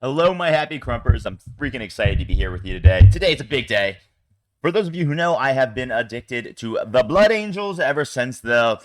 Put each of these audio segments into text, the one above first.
Hello, my happy crumpers. I'm freaking excited to be here with you today. Today's a big day. For those of you who know, I have been addicted to the Blood Angels ever since the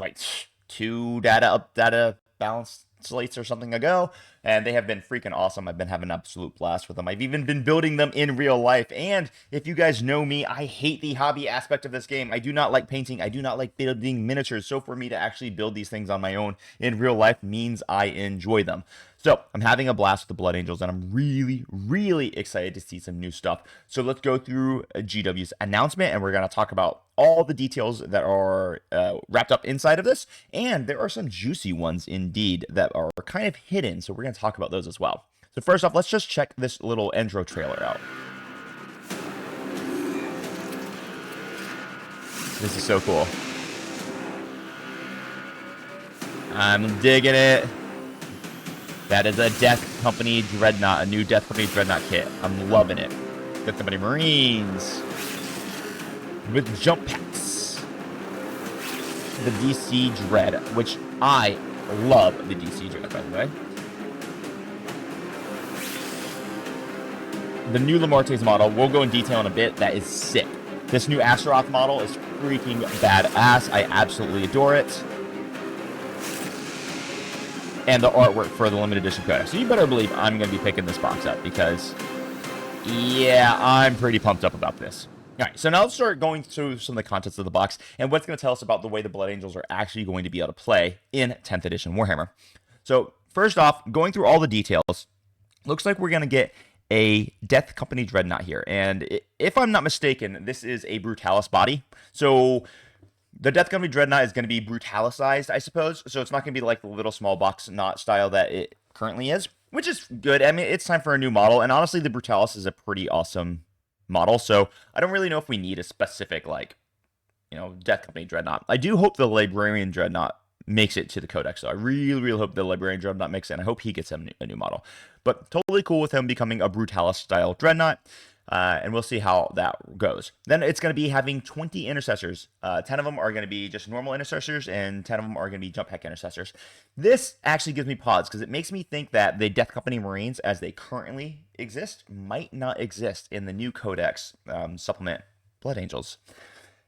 two data balance slates or something ago, and they have been freaking awesome. I've been having an absolute blast with them. I've even been building them in real life. And if you guys know me, I hate the hobby aspect of this game. I do not like painting. I do not like building miniatures. So for me to actually build these things on my own in real life means I enjoy them. So I'm having a blast with the Blood Angels, and I'm really excited to see some new stuff. So let's go through GW's announcement, and we're going to talk about all the details that are wrapped up inside of this. And there are some juicy ones indeed that are kind of hidden. So we're going to talk about those as well. So first off, let's just check this little intro trailer out. This is so cool. I'm digging it. That is a Death Company Dreadnought, a new Death Company Dreadnought kit. I'm loving it. Death Company Marines with jump packs. The DC Dread, which I love the DC Dread, by the way. The new Lamarte's model, we'll go in detail in a bit, that is sick. This new Astaroth model is freaking badass. I absolutely adore it. And the artwork for the limited edition codex. So you better believe I'm going to be picking this box up because, yeah, I'm pretty pumped up about this. All right, so now let's start going through some of the contents of the box and what's going to tell us about the way the Blood Angels are actually going to be able to play in 10th edition Warhammer. So first off, going through all the details, looks like we're going to get a Death Company Dreadnought here. And if I'm not mistaken, this is a Brutalis body. So the Death Company Dreadnought is going to be brutalized, I suppose. So it's not going to be like the little small box knot style that it currently is, which is good. I mean, it's time for a new model. And honestly, the Brutalis is a pretty awesome model. So I don't really know if we need a specific, Death Company Dreadnought. I do hope the Librarian Dreadnought makes it to the Codex, though. I really hope the Librarian Dreadnought makes it, and I hope he gets a new model. But totally cool with him becoming a Brutalis-style Dreadnought. And we'll see how that goes. Then it's going to be having 20 intercessors. 10 of them are going to be just normal intercessors, and 10 of them are going to be jump pack intercessors. This actually gives me pause because it makes me think that the Death Company Marines, as they currently exist, might not exist in the new Codex supplement Blood Angels.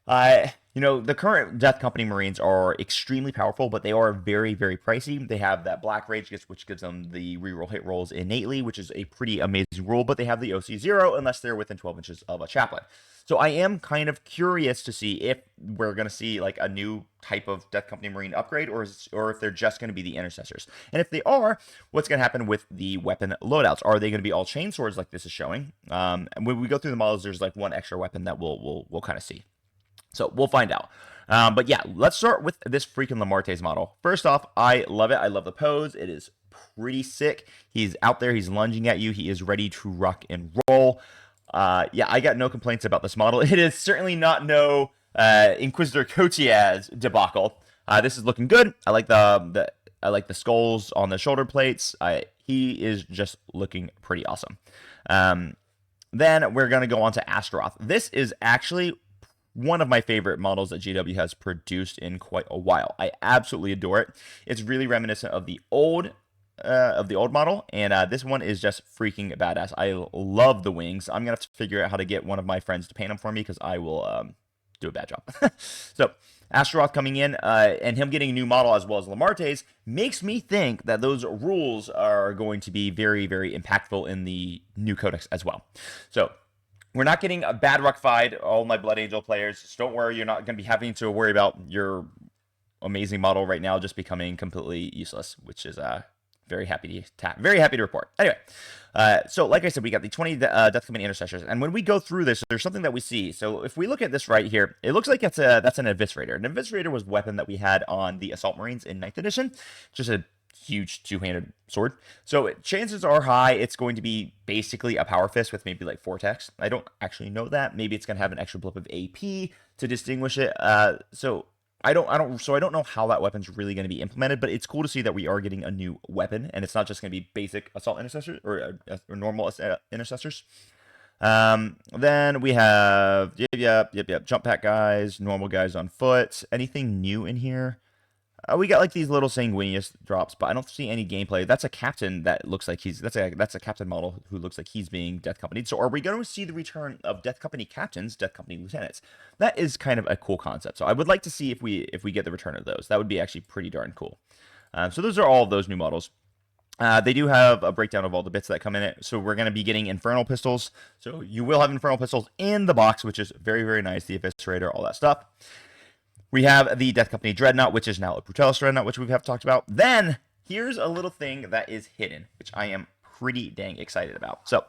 The current Death Company Marines are extremely powerful, but they are very pricey. They have that Black Rage, which gives them the reroll hit rolls innately, which is a pretty amazing rule, but they have the OC0 unless they're within 12 inches of a chaplain. So I am kind of curious to see if we're going to see like a new type of Death Company Marine upgrade, or if they're just going to be the intercessors. And if they are, what's going to happen with the weapon loadouts? Are they going to be all chain swords like this is showing? And when we go through the models, there's like one extra weapon that we'll kind of see. So we'll find out. But yeah, let's start with this freaking Lamarte's model. First off, I love it. I love the pose. It is pretty sick. He's out there. He's lunging at you. He is ready to rock and roll. Yeah, I got no complaints about this model. It is certainly not no Inquisitor Cotiaz debacle. This is looking good. I like the skulls on the shoulder plates. He is just looking pretty awesome. Then we're gonna go on to Astaroth. This is actually one of my favorite models that GW has produced in quite a while. I absolutely adore it. It's really reminiscent of the old model, and this one is just freaking badass. I love the wings. I'm gonna have to figure out how to get one of my friends to paint them for me because I will do a bad job. So Astaroth coming in and him getting a new model as well as Lamarte's makes me think that those rules are going to be very impactful in the new codex as well. So we're not getting a bad ruck-fied, all my Blood Angel players. Just don't worry, you're not going to be having to worry about your amazing model right now just becoming completely useless, which is very happy to report. Anyway, so like I said, we got the 20 Death Company intercessors, and when we go through this, there's something that we see. So if we look at this right here, it looks like that's an Eviscerator. An Eviscerator was a weapon that we had on the Assault Marines in 9th edition, just a huge two-handed sword. So chances are high it's going to be basically a power fist with maybe like 4 attacks. I don't actually know that. Maybe it's going to have an extra blip of AP to distinguish it. So I don't know how that weapon's really going to be implemented, but it's cool to see that we are getting a new weapon, and it's not just going to be basic assault intercessors or normal intercessors. Then we have yep, jump pack guys, normal guys on foot. Anything new in here? We got like these little sanguineous drops, but I don't see any gameplay. That's a captain that looks like that's a captain model who looks like he's being Death Company. So are we going to see the return of Death Company captains, Death Company lieutenants? That is kind of a cool concept. So I would like to see if we get the return of those. That would be actually pretty darn cool. So those are all of those new models. They do have a breakdown of all the bits that come in it. So we're going to be getting Infernal Pistols. So you will have Infernal Pistols in the box, which is very, very nice. The Eviscerator, all that stuff. We have the Death Company Dreadnought, which is now a Brutalis Dreadnought, which we have talked about. Then, here's a little thing that is hidden, which I am pretty dang excited about. So,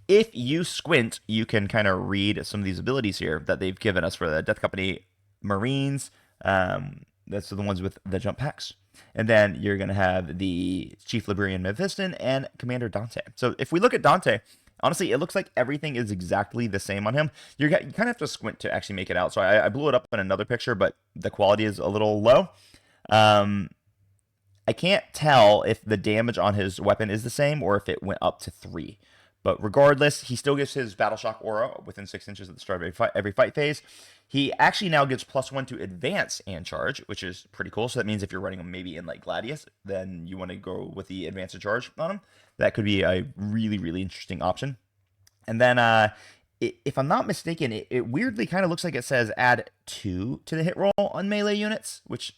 if you squint, you can kind of read some of these abilities here that they've given us for the Death Company Marines. That's the ones with the jump packs. And then you're going to have the Chief Librarian Mephiston and Commander Dante. So, if we look at Dante, honestly, it looks like everything is exactly the same on him. You kind of have to squint to actually make it out. So I blew it up in another picture, but the quality is a little low. I can't tell if the damage on his weapon is the same or if it went up to 3. But regardless, he still gets his Battle Shock aura within 6 inches at the start of every fight phase. He actually now gets +1 to advance and charge, which is pretty cool. So that means if you're running him maybe in like Gladius, then you want to go with the advance and charge on him. That could be a really, really interesting option. And then, if I'm not mistaken, it weirdly kind of looks like it says add 2 to the hit roll on melee units, which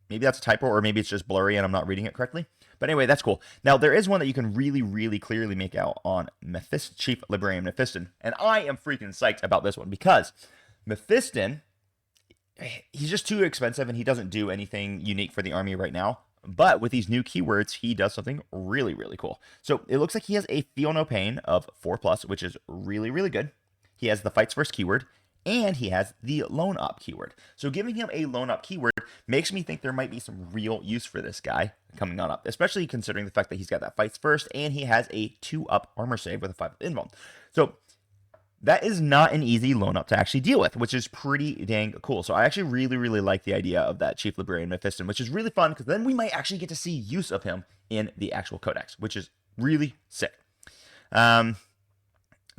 maybe that's a typo or maybe it's just blurry and I'm not reading it correctly. But anyway, that's cool. Now, there is one that you can really, really clearly make out on Chief Librarian Mephiston. And I am freaking psyched about this one because Mephiston, he's just too expensive and he doesn't do anything unique for the army right now. But with these new keywords, he does something really, really cool. So it looks like he has a Feel No Pain of 4+, which is really, really good. He has the Fights First keyword, and he has the Lone Up keyword. So giving him a Lone Up keyword makes me think there might be some real use for this guy coming on up, especially considering the fact that he's got that Fights First, and he has a 2-up armor save with a 5 invuln. So that is not an easy Lone Up to actually deal with, which is pretty dang cool. So I actually really, really like the idea of that Chief Librarian Mephiston, which is really fun because then we might actually get to see use of him in the actual codex, which is really sick.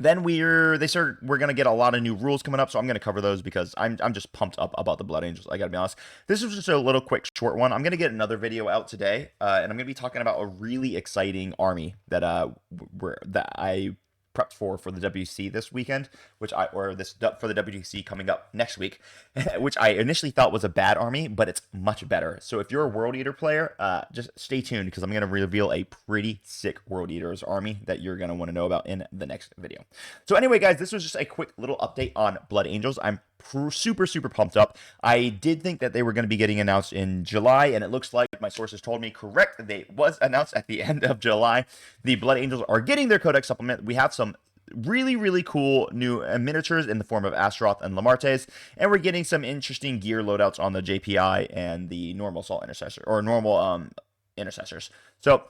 Then we're going to get a lot of new rules coming up, so I'm going to cover those because I'm just pumped up about the Blood Angels. I got to be honest. This is just a little quick short one. I'm going to get another video out today, and I'm going to be talking about a really exciting army that I prepped for the WC this weekend, for the WC coming up next week, which I initially thought was a bad army, but it's much better. So if you're a World Eater player, just stay tuned because I'm going to reveal a pretty sick World Eaters army that you're going to want to know about in the next video. So anyway, guys, this was just a quick little update on Blood Angels. I'm super, super pumped up. I did think that they were going to be getting announced in July, and it looks like my sources told me correct. They was announced at the end of July. The Blood Angels are getting their Codex supplement. We have some really, really cool new miniatures in the form of Astaroth and Lamartes, and we're getting some interesting gear loadouts on the JPI and the normal Assault Intercessor, or normal Intercessors. So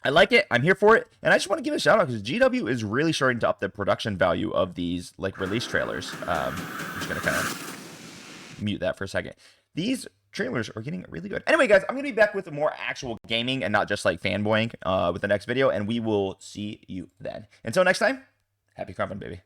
I like it. I'm here for it. And I just want to give a shout out because GW is really starting to up the production value of these like release trailers. I'm just going to kind of mute that for a second. These trailers are getting really good. Anyway, guys, I'm going to be back with more actual gaming and not just like fanboying with the next video. And we will see you then. Until next time, happy crumping, baby.